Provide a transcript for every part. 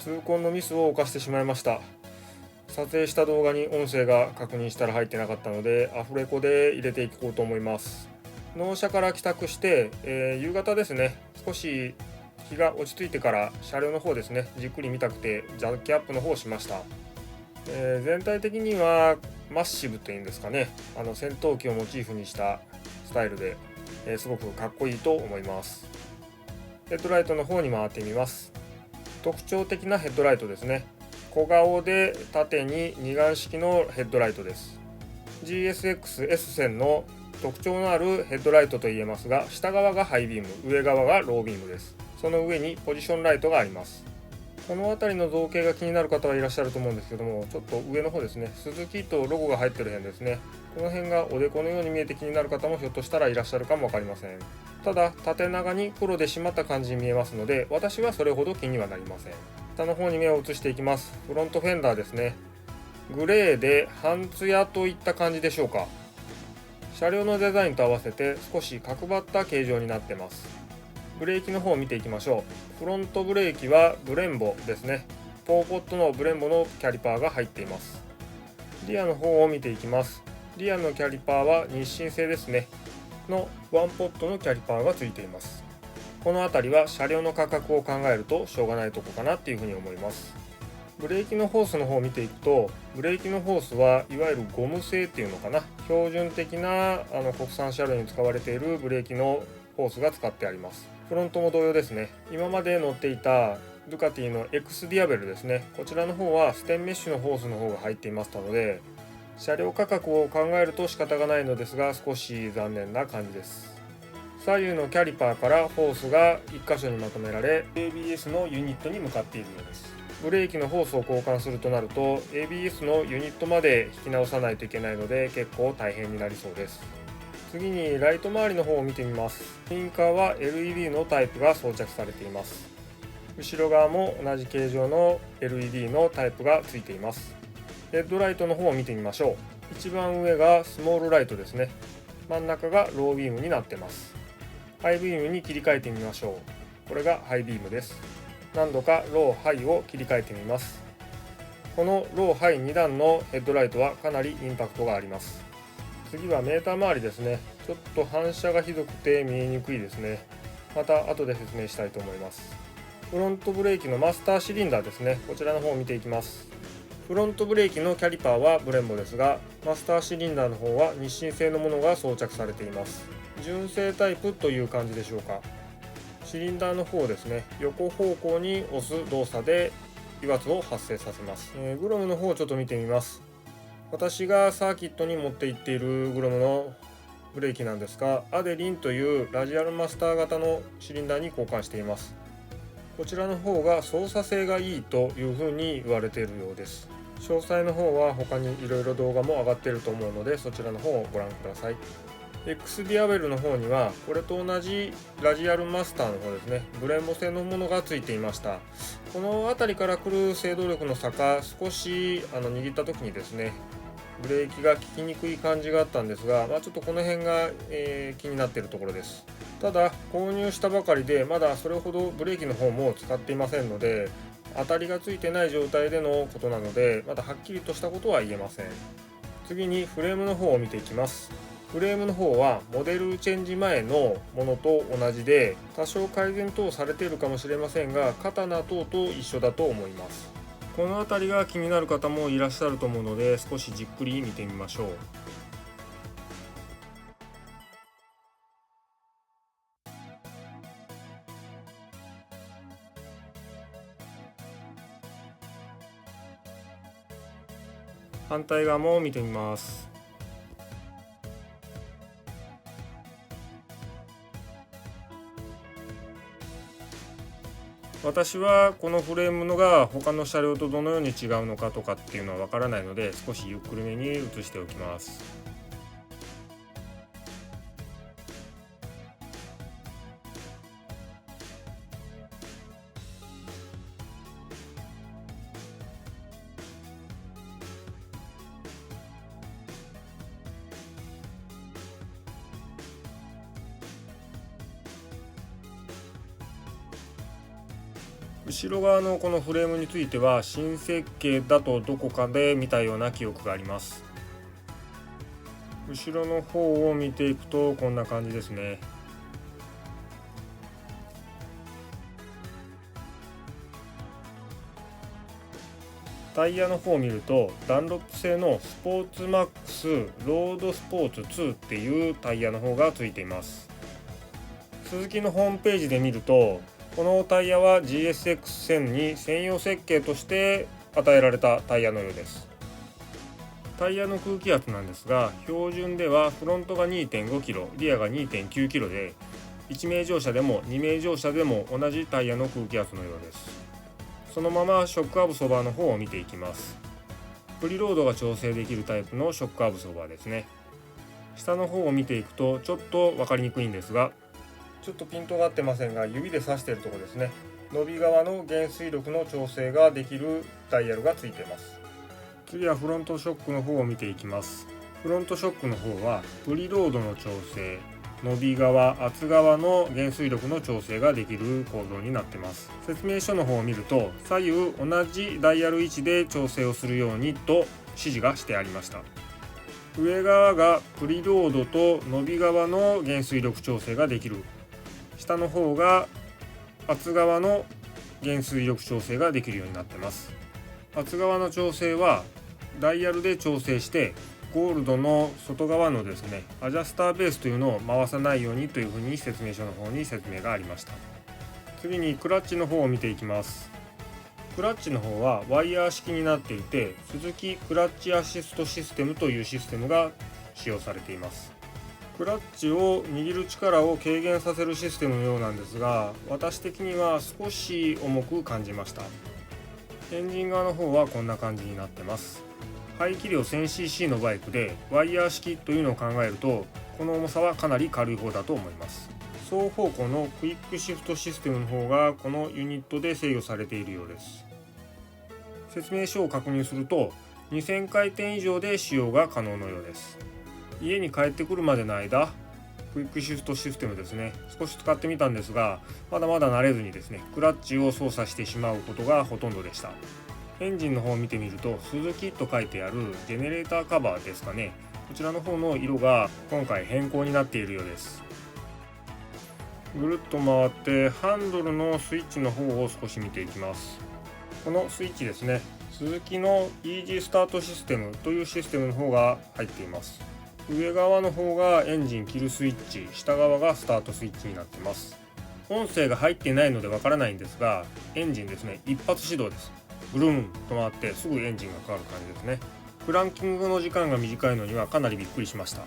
痛恨のミスを犯してしまいました。撮影した動画に音声が確認したら入ってなかったので、アフレコで入れていこうと思います。納車から帰宅して、夕方ですね、少し日が落ち着いてから車両の方ですね、じっくり見たくてジャッキアップの方をしました。全体的にはマッシブというんですかね、戦闘機をモチーフにしたスタイルで、すごくかっこいいと思います。ヘッドライトの方に回ってみます。特徴的なヘッドライトですね。小顔で縦に二眼式のヘッドライトです。 GSX-S1000 の特徴のあるヘッドライトといえますが、下側がハイビーム、上側がロービームです。その上にポジションライトがあります。この辺りの造形が気になる方はいらっしゃると思うんですけども、ちょっと上の方ですね、スズキとロゴが入ってる辺ですね、この辺がおでこのように見えて気になる方もひょっとしたらいらっしゃるかも分かりません。ただ縦長に黒で締まった感じに見えますので、私はそれほど気にはなりません。下の方に目を移していきます。フロントフェンダーですね、グレーで半ツヤといった感じでしょうか。車両のデザインと合わせて少し角張った形状になってます。ブレーキの方を見ていきましょう。フロントブレーキはブレンボですね。4ポットのブレンボのキャリパーが入っています。リアの方を見ていきます。リアのキャリパーは日清製ですねの1ポットのキャリパーがついています。この辺りは車両の価格を考えるとしょうがないとこかなっていうふうに思います。ブレーキのホースの方を見ていくと、ブレーキのホースはいわゆるゴム製っていうのかな、標準的な国産車両に使われているブレーキのホースが使ってあります。フロントも同様ですね。今まで乗っていたドゥカティの X ディアベルですね、こちらの方はステンメッシュのホースの方が入っていましたので、車両価格を考えると仕方がないのですが、少し残念な感じです。左右のキャリパーからホースが1箇所にまとめられ、 ABS のユニットに向かっているようです。ブレーキのホースを交換するとなると ABS のユニットまで引き直さないといけないので、結構大変になりそうです。次にライト周りの方を見てみます。ウインカーは LED のタイプが装着されています。後ろ側も同じ形状の LED のタイプがついています。ヘッドライトの方を見てみましょう。一番上がスモールライトですね。真ん中がロービームになっています。ハイビームに切り替えてみましょう。これがハイビームです。何度かローハイを切り替えてみます。このローハイ2段のヘッドライトはかなりインパクトがあります。次はメーター周りですね。ちょっと反射がひどくて見えにくいですね。また後で説明したいと思います。フロントブレーキのマスターシリンダーですね、こちらの方を見ていきます。フロントブレーキのキャリパーはブレンボですが、マスターシリンダーの方は日清製のものが装着されています。純正タイプという感じでしょうか。シリンダーの方ですね、横方向に押す動作で油圧を発生させます。グロムの方をちょっと見てみます。私がサーキットに持って行っているグロムのブレーキなんですが、アデリンというラジアルマスター型のシリンダーに交換しています。こちらの方が操作性がいいというふうに言われているようです。詳細の方は他にいろいろ動画も上がっていると思うので、そちらの方をご覧ください。X ディアベルの方にはこれと同じラジアルマスターの方ですね、ブレンボ製のものがついていました。この辺りから来る制動力の差か、少し握った時にですね、ブレーキが効きにくい感じがあったんですが、ちょっとこの辺が、気になっているところです。ただ購入したばかりでまだそれほどブレーキの方も使っていませんので、当たりがついてない状態でのことなので、まだはっきりとしたことは言えません。次にフレームの方を見ていきます。フレームの方はモデルチェンジ前のものと同じで、多少改善等されているかもしれませんが、カタナ等と一緒だと思います。この辺りが気になる方もいらっしゃると思うので、少しじっくり見てみましょう。反対側も見てみます。私はこのフレームのが他の車両とどのように違うのかとかっていうのはわからないので、少しゆっくりめに移しておきます。後ろ側のこのフレームについては新設計だとどこかで見たような記憶があります。後ろの方を見ていくとこんな感じですね。タイヤの方を見るとダンロップ製のスポーツマックスロードスポーツ2っていうタイヤの方がついています。スズキのホームページで見るとこのタイヤは GSX1000 に専用設計として与えられたタイヤのようです。タイヤの空気圧なんですが、標準ではフロントが 2.5kg リアが 2.9kg で1名乗車でも2名乗車でも同じタイヤの空気圧のようです。そのままショックアブソーバーの方を見ていきます。プリロードが調整できるタイプのショックアブソーバーですね。下の方を見ていくとちょっと分かりにくいんですが、ちょっとピントが合ってませんが指で指しているところですね。伸び側の減衰力の調整ができるダイヤルがついています。次はフロントショックの方を見ていきます。フロントショックの方はプリロードの調整、伸び側、圧側の減衰力の調整ができる構造になっています。説明書の方を見ると左右同じダイヤル位置で調整をするようにと指示がしてありました。上側がプリロードと伸び側の減衰力調整ができる、下の方が圧側の減衰力調整ができるようになっています。圧側の調整はダイヤルで調整してゴールドの外側のですねアジャスターベースというのを回さないようにというふうに説明書の方に説明がありました。次にクラッチの方を見ていきます。クラッチの方はワイヤー式になっていて、スズキクラッチアシストシステムというシステムが使用されています。クラッチを握る力を軽減させるシステムのようなんですが、私的には少し重く感じました。エンジン側の方はこんな感じになってます。排気量 1000cc のバイクでワイヤー式というのを考えるとこの重さはかなり軽い方だと思います。双方向のクイックシフトシステムの方がこのユニットで制御されているようです。説明書を確認すると2000回転以上で使用が可能のようです。家に帰ってくるまでの間クイックシフトシステムですね、少し使ってみたんですがまだまだ慣れずにですねクラッチを操作してしまうことがほとんどでした。エンジンの方を見てみるとスズキと書いてあるジェネレーターカバーですかね、こちらの方の色が今回変更になっているようです。ぐるっと回ってハンドルのスイッチの方を少し見ていきます。このスイッチですね、スズキのイージースタートシステムというシステムの方が入っています。上側の方がエンジン切るスイッチ、下側がスタートスイッチになっています。音声が入っていないのでわからないんですが、エンジンですね、一発始動です。ブルーンと回ってすぐエンジンがかかる感じですね。クランキングの時間が短いのにはかなりびっくりしました。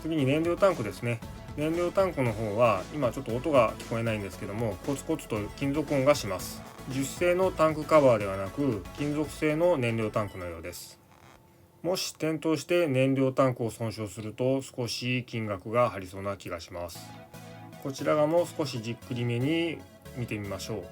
次に燃料タンクですね。燃料タンクの方は今ちょっと音が聞こえないんですけども、コツコツと金属音がします。樹脂製のタンクカバーではなく金属製の燃料タンクのようです。もし転倒して燃料タンクを損傷すると少し金額が張りそうな気がします。こちら側も少しじっくりめに見てみましょう。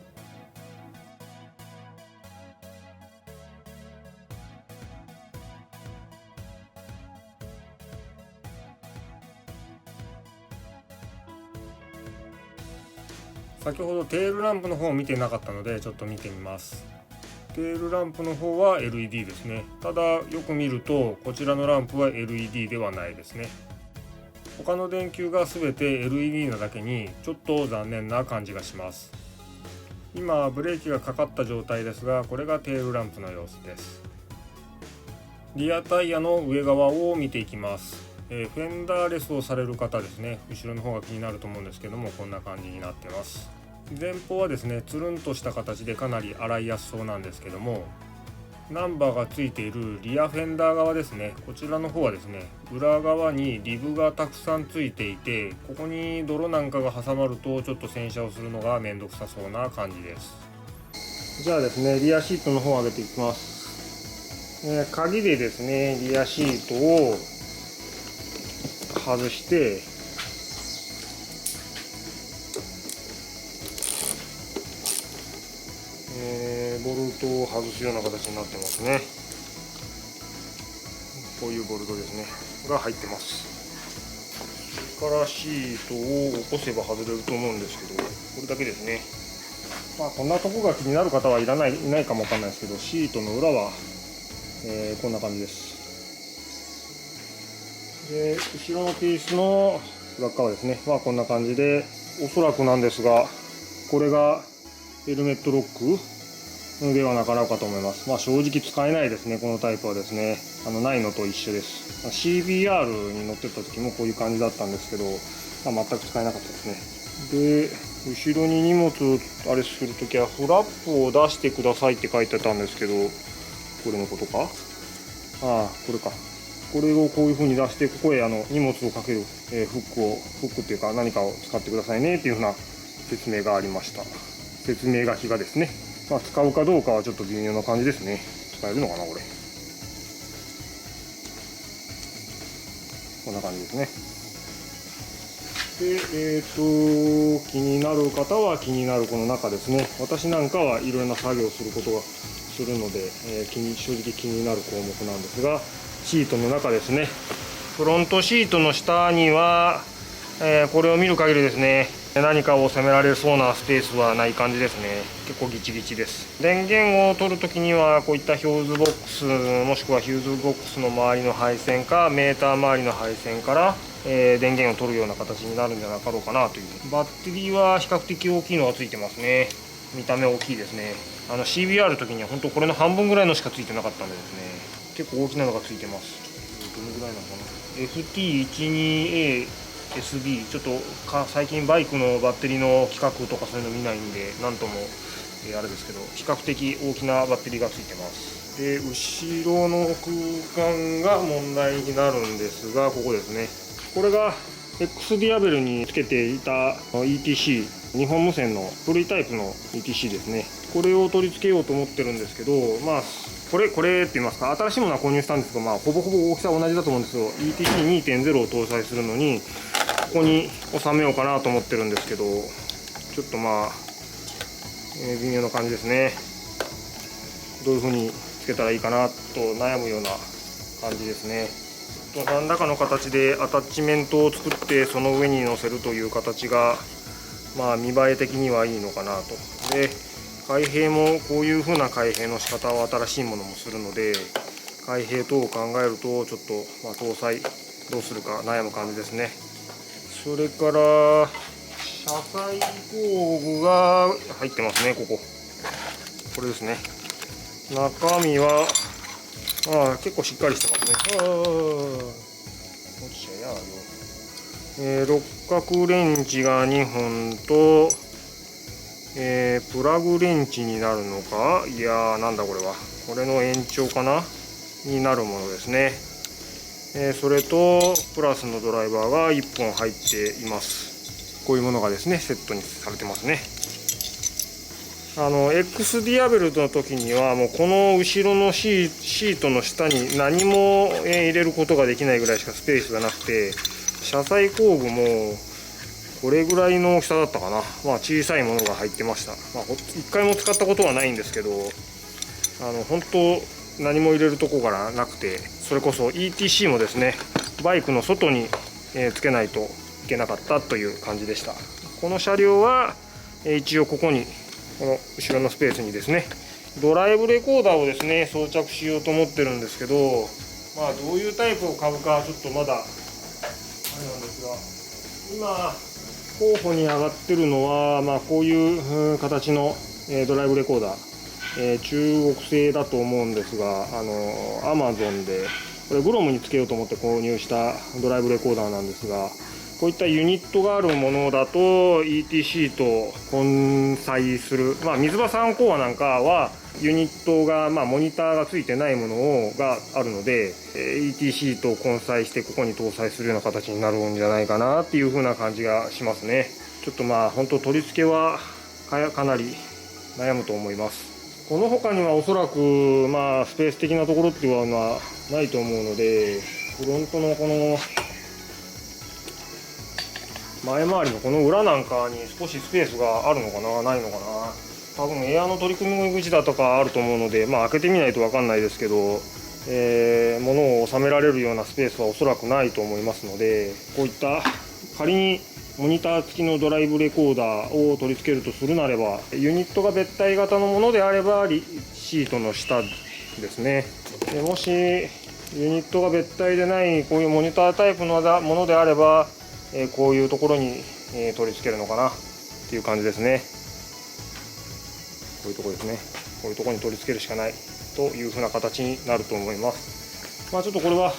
先ほどテールランプの方を見てなかったのでちょっと見てみます。テールランプの方は LED ですね。ただよく見るとこちらのランプは LED ではないですね。他の電球が全て LED なだけにちょっと残念な感じがします。今ブレーキがかかった状態ですが、これがテールランプの様子です。リアタイヤの上側を見ていきます。フェンダーレスをされる方ですね、後ろの方が気になると思うんですけども、こんな感じになってます。前方はですねつるんとした形でかなり洗いやすそうなんですけども、ナンバーがついているリアフェンダー側ですね、こちらの方はですね裏側にリブがたくさんついていて、ここに泥なんかが挟まるとちょっと洗車をするのがめんどくさそうな感じです。じゃあですねリアシートの方を上げていきます。鍵でですねリアシートを外してボルトを外すような形になってますね。こういうボルトですねが入ってます。それからシートを起こせば外れると思うんですけど、これだけですね。こんなとこが気になる方いないかもわかんないですけど、シートの裏は、こんな感じです。で後ろのピースの裏側ですねはこんな感じで、おそらくなんですがこれがヘルメットロックではなかろうかと思います。正直使えないですね、このタイプはですね。ないのと一緒です。CBR に乗ってた時もこういう感じだったんですけど、全く使えなかったですね。で後ろに荷物をあれするときはフラップを出してくださいって書いてたんですけど、これのことか、これか。これをこういう風に出して、ここへ荷物をかける、フックっていうか何かを使ってくださいねっていう風な説明がありました。説明書きがですね、使うかどうかはちょっと微妙な感じですね。使えるのかなこれ。こんな感じですね。で気になる方は気になるこの中ですね。私なんかはいろいろな作業をすることがするので、正直気になる項目なんですが、シートの中ですね。フロントシートの下には、これを見る限りですね、何かを攻められそうなスペースはない感じですね。結構ギチギチです。電源を取るときにはこういったヒューズボックス、もしくはヒューズボックスの周りの配線かメーター周りの配線から、電源を取るような形になるんじゃなかろうかなという。バッテリーは比較的大きいのがついてますね。見た目大きいですね。CBR の時には本当これの半分ぐらいのしかついてなかったんでですね、結構大きなのがついてます。どのぐらいなのかな。 FT12ASB、 ちょっと最近バイクのバッテリーの規格とかそういうの見ないんでなんとも、あれですけど、比較的大きなバッテリーがついてます。で後ろの空間が問題になるんですが、ここですね。これが X ディアベルにつけていた ETC、 日本無線の古いタイプの ETC ですね。これを取り付けようと思ってるんですけど、これって言いますか、新しいものは購入したんですけど、ほぼほぼ大きさは同じだと思うんですけど、 ETC2.0 を搭載するのにここに収めようかなと思ってるんですけど、ちょっと微妙な感じですね。どういう風につけたらいいかなと悩むような感じですね。何らかの形でアタッチメントを作ってその上に乗せるという形が見栄え的にはいいのかなと。で開閉もこういう風な開閉の仕方は新しいものもするので、開閉等を考えるとちょっと搭載どうするか悩む感じですね。それから車載工具が入ってますね。これですね。中身は結構しっかりしてますね。落ちちゃやよ。六角レンチが2本と、プラグレンチになるのか、いやーなんだこれは、これの延長かなになるものですね。それとプラスのドライバーが1本入っています。こういうものがですねセットにされてますね。X ディアベルの時にはもうこの後ろのシートの下に何も入れることができないぐらいしかスペースがなくて、車載工具もこれぐらいの大きさだったかな。小さいものが入ってました。一回も使ったことはないんですけど、本当何も入れるとこからなくて、それこそ ETC もですねバイクの外につけないといけなかったという感じでした。この車両は一応ここにこの後ろのスペースにですねドライブレコーダーをですね装着しようと思ってるんですけど、どういうタイプを買うかちょっとまだあれなんですが、今候補に上がってるのはこういう形のドライブレコーダー、中国製だと思うんですが、Amazon でこれグロムにつけようと思って購入したドライブレコーダーなんですが、こういったユニットがあるものだと ETC と混載する、水場3コアなんかはユニットがモニターがついてないものがあるので ETC と混載してここに搭載するような形になるんじゃないかなっていう風な感じがしますね。ちょっと本当取り付けはかなり悩むと思います。この他にはおそらくスペース的なところっていうのはないと思うので、フロントのこの前回りのこの裏なんかに少しスペースがあるのかなないのかな。多分エアの取り組み口だとかあると思うので、開けてみないと分かんないですけど、物を収められるようなスペースはおそらくないと思いますので、こういった仮にモニター付きのドライブレコーダーを取り付けるとするなれば、ユニットが別体型のものであればシートの下ですね。でもしユニットが別体でないこういうモニタータイプのものであれば、こういうところに取り付けるのかなっていう感じですね。こういうところですね。こういうところに取り付けるしかないというふうな形になると思います。ちょっとこれは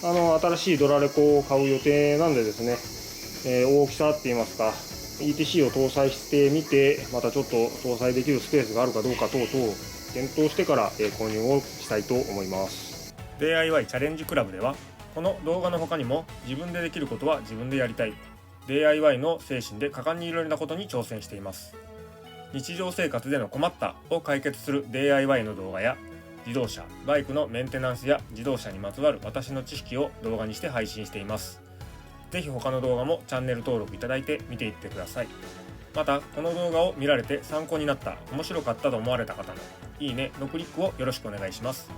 新しいドラレコを買う予定なんでですね、大きさって言いますか ETC を搭載してみて、またちょっと搭載できるスペースがあるかどうか等々検討してから、購入をしたいと思います。 DIY チャレンジクラブでは、この動画の他にも自分でできることは自分でやりたい DIY の精神で果敢にいろいろなことに挑戦しています。日常生活での困ったを解決する DIY の動画や、自動車・バイクのメンテナンスや自動車にまつわる私の知識を動画にして配信しています。ぜひ他の動画もチャンネル登録いただいて見ていってください。またこの動画を見られて参考になった、面白かったと思われた方のいいねのクリックをよろしくお願いします。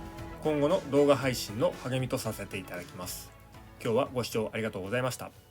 今後の動画配信の励みとさせていただきます。今日はご視聴ありがとうございました。